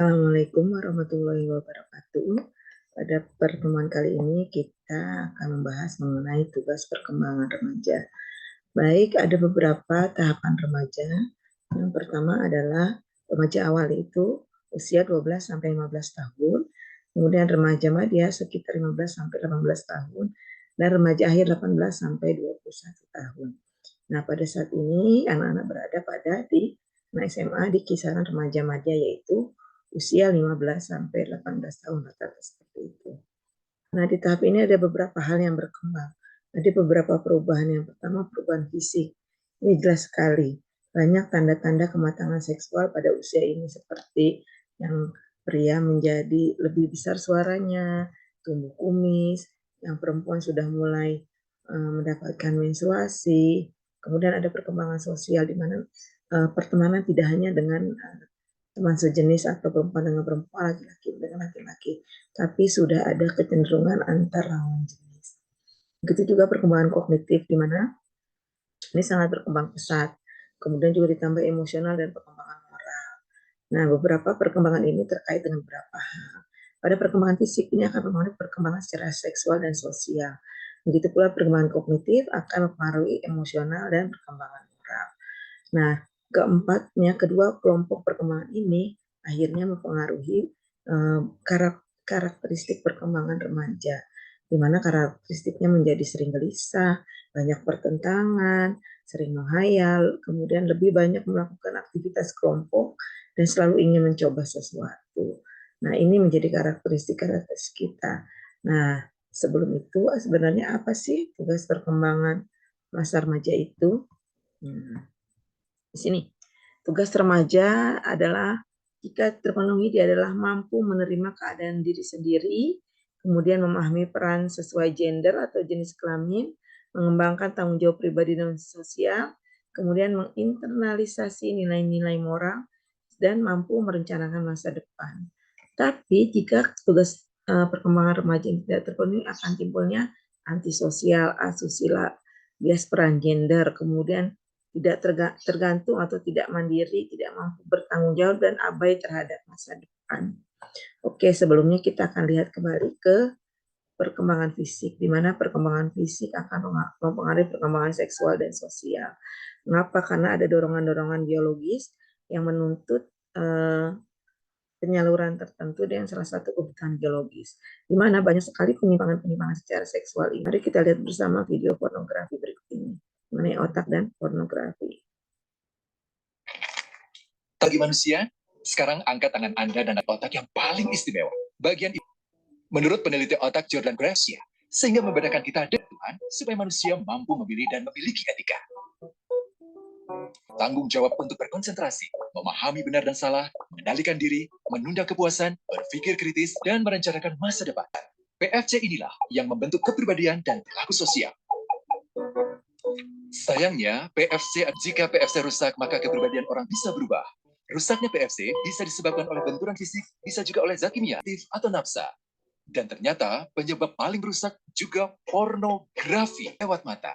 Assalamualaikum warahmatullahi wabarakatuh. Pada pertemuan kali ini kita akan membahas mengenai tugas perkembangan remaja. Baik, ada beberapa tahapan remaja. Yang pertama adalah remaja awal, itu usia 12 sampai 15 tahun. Kemudian remaja madya sekitar 15 sampai 18 tahun. Dan remaja akhir 18 sampai 21 tahun. Nah, pada saat ini anak-anak berada pada di SMA di kisaran remaja madya, yaitu usia 15 sampai 18 tahun, rata-rata seperti itu. Nah, di tahap ini ada beberapa hal yang berkembang. Ada beberapa perubahan. Yang pertama, perubahan fisik. Ini jelas sekali. Banyak tanda-tanda kematangan seksual pada usia ini, seperti yang pria menjadi lebih besar suaranya, tumbuh kumis, yang perempuan sudah mulai mendapatkan menstruasi. Kemudian ada perkembangan sosial di mana pertemanan tidak hanya dengan teman sejenis atau perempuan dengan perempuan, laki-laki dengan laki-laki, tapi sudah ada kecenderungan antar lawan jenis. Begitu juga perkembangan kognitif, di mana ini sangat berkembang pesat. Kemudian juga ditambah emosional dan perkembangan moral. Nah, beberapa perkembangan ini terkait dengan beberapa hal. Pada perkembangan fisik ini akan mempengaruhi perkembangan secara seksual dan sosial. Begitu pula perkembangan kognitif akan mempengaruhi emosional dan perkembangan moral. Nah, keempatnya, kedua kelompok perkembangan ini akhirnya mempengaruhi karakteristik perkembangan remaja, di mana karakteristiknya menjadi sering gelisah, banyak pertentangan, sering menghayal, kemudian lebih banyak melakukan aktivitas kelompok, dan selalu ingin mencoba sesuatu. Nah, ini menjadi karakteristik kita. Nah, sebelum itu sebenarnya apa sih tugas perkembangan masa remaja itu? Di sini, tugas remaja adalah jika terpenuhi, dia adalah mampu menerima keadaan diri sendiri, kemudian memahami peran sesuai gender atau jenis kelamin, mengembangkan tanggung jawab pribadi dan sosial, kemudian menginternalisasi nilai-nilai moral, dan mampu merencanakan masa depan. Tapi jika tugas perkembangan remaja ini tidak terpenuhi, akan timbulnya antisosial, asusila, bias peran gender, kemudian tidak tergantung atau tidak mandiri, tidak mampu bertanggung jawab, dan abai terhadap masa depan. Oke, sebelumnya kita akan lihat kembali ke perkembangan fisik, di mana perkembangan fisik akan mempengaruhi perkembangan seksual dan sosial. Mengapa? Karena ada dorongan-dorongan biologis yang menuntut penyaluran tertentu dengan salah satu kebutuhan biologis, di mana banyak sekali penyimpangan-penyimpangan secara seksual ini. Mari kita lihat bersama video pornografi berikut ini mengenai otak dan pornografi. Bagi manusia, sekarang angkat tangan Anda dan otak yang paling istimewa. Bagian itu, menurut peneliti otak Jordan Gracia, sehingga membedakan kita dengan Tuhan, supaya manusia mampu memilih dan memiliki etika. Tanggung jawab untuk berkonsentrasi, memahami benar dan salah, mengendalikan diri, menunda kepuasan, berpikir kritis, dan merencanakan masa depan. PFC inilah yang membentuk kepribadian dan perilaku sosial. Sayangnya, jika PFC rusak, maka kepribadian orang bisa berubah. Rusaknya PFC bisa disebabkan oleh benturan fisik, bisa juga oleh zat kimia atau nafsa. Dan ternyata penyebab paling rusak juga pornografi lewat mata.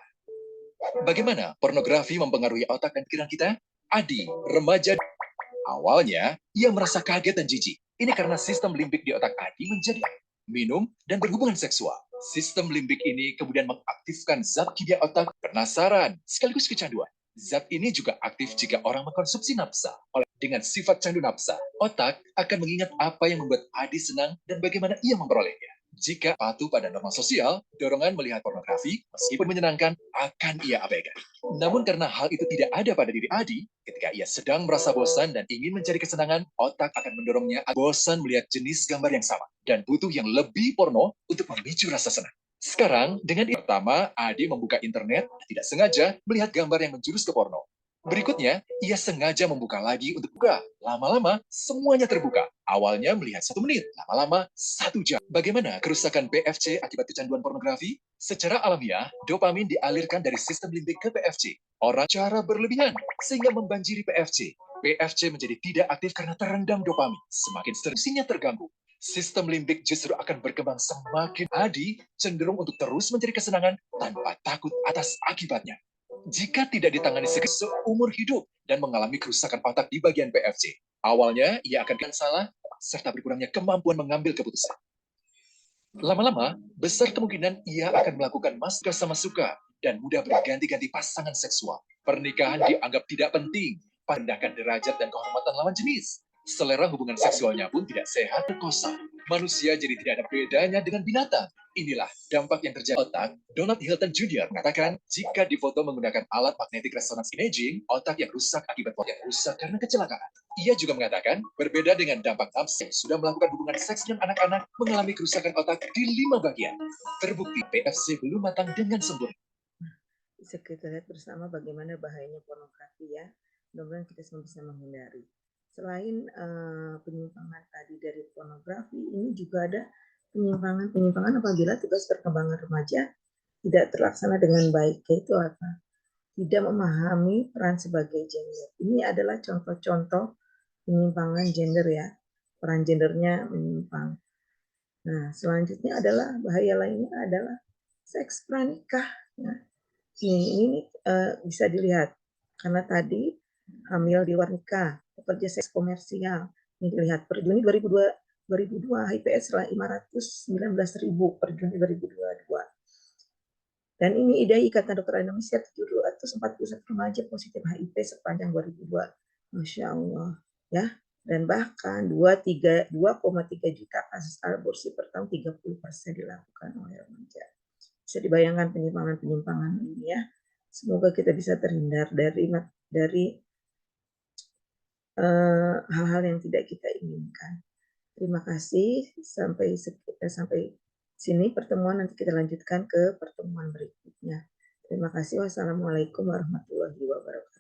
Bagaimana pornografi mempengaruhi otak dan pikiran kita? Adi, remaja. Awalnya, ia merasa kaget dan jijik. Ini karena sistem limbik di otak Adi menjadi minum dan berhubungan seksual. Sistem limbik ini kemudian mengaktifkan zat kimia otak, penasaran sekaligus kecanduan. Zat ini juga aktif jika orang mengkonsumsi nafsa. Dengan sifat candu nafsa, otak akan mengingat apa yang membuat Adi senang dan bagaimana ia memperolehnya. Jika patuh pada norma sosial, dorongan melihat pornografi, meskipun menyenangkan, akan ia abaikan. Namun karena hal itu tidak ada pada diri Adi, ketika ia sedang merasa bosan dan ingin mencari kesenangan, otak akan mendorongnya bosan melihat jenis gambar yang sama dan butuh yang lebih porno untuk memicu rasa senang. Sekarang, dengan pertama, Adi membuka internet, tidak sengaja melihat gambar yang menjurus ke porno. Berikutnya, ia sengaja membuka lagi untuk buka. Lama-lama, semuanya terbuka. Awalnya melihat 1 menit, lama-lama 1 jam. Bagaimana kerusakan PFC akibat kecanduan pornografi? Secara alamiah, dopamin dialirkan dari sistem limbik ke PFC. Orang cara berlebihan, sehingga membanjiri PFC. PFC menjadi tidak aktif karena terendam dopamin. Semakin fungsinya terganggu. Sistem limbik justru akan berkembang semakin. Adi cenderung untuk terus mencari kesenangan tanpa takut atas akibatnya. Jika tidak ditangani seumur hidup dan mengalami kerusakan otak di bagian PFC. Awalnya, ia akan salah, serta berkurangnya kemampuan mengambil keputusan. Lama-lama, besar kemungkinan ia akan melakukan suka sama suka dan mudah berganti-ganti pasangan seksual. Pernikahan dianggap tidak penting, merendahkan derajat dan kehormatan lawan jenis. Selera hubungan seksualnya pun tidak sehat dan kosa. Manusia jadi tidak ada bedanya dengan binatang. Inilah dampak yang terjadi otak. Donald Hilton Jr. mengatakan, jika difoto menggunakan alat magnetic resonance imaging, otak yang rusak akibat yang rusak karena kecelakaan. Ia juga mengatakan, berbeda dengan dampak nafsu, sudah melakukan hubungan seks dengan anak-anak mengalami kerusakan otak di 5 bagian. Terbukti PFC belum matang dengan sempurna. Bisa kita lihat bersama bagaimana bahayanya pornografi ya. Mudah-mudahan kita semua bisa menghindari. Selain penyimpangan tadi dari pornografi, ini juga ada penyimpangan apabila tugas perkembangan remaja tidak terlaksana dengan baik. Yaitu apa? Tidak memahami peran sebagai gender. Ini adalah contoh-contoh penyimpangan gender ya. Peran gendernya menyimpang. Nah, selanjutnya adalah bahaya lainnya adalah seks pranikah. Ya. Ini bisa dilihat karena tadi hamil di luar nikah, pekerja seks komersial. Ini dilihat per Juni 2002 HIPS 519.000 per Juni 2022. Dan ini IDAI Ikatan Dokter Indonesia 741 remaja positif HIV sepanjang 2002. Masya Allah ya. Dan bahkan 2,3 juta kasus aborsi per tahun 30% dilakukan oleh remaja. Bisa dibayangkan penyimpangan-penyimpangan ini ya. Semoga kita bisa terhindar dari hal-hal yang tidak kita inginkan. Terima kasih. Sampai sini pertemuan, nanti kita lanjutkan ke pertemuan berikutnya. Terima kasih. Wassalamualaikum warahmatullahi wabarakatuh.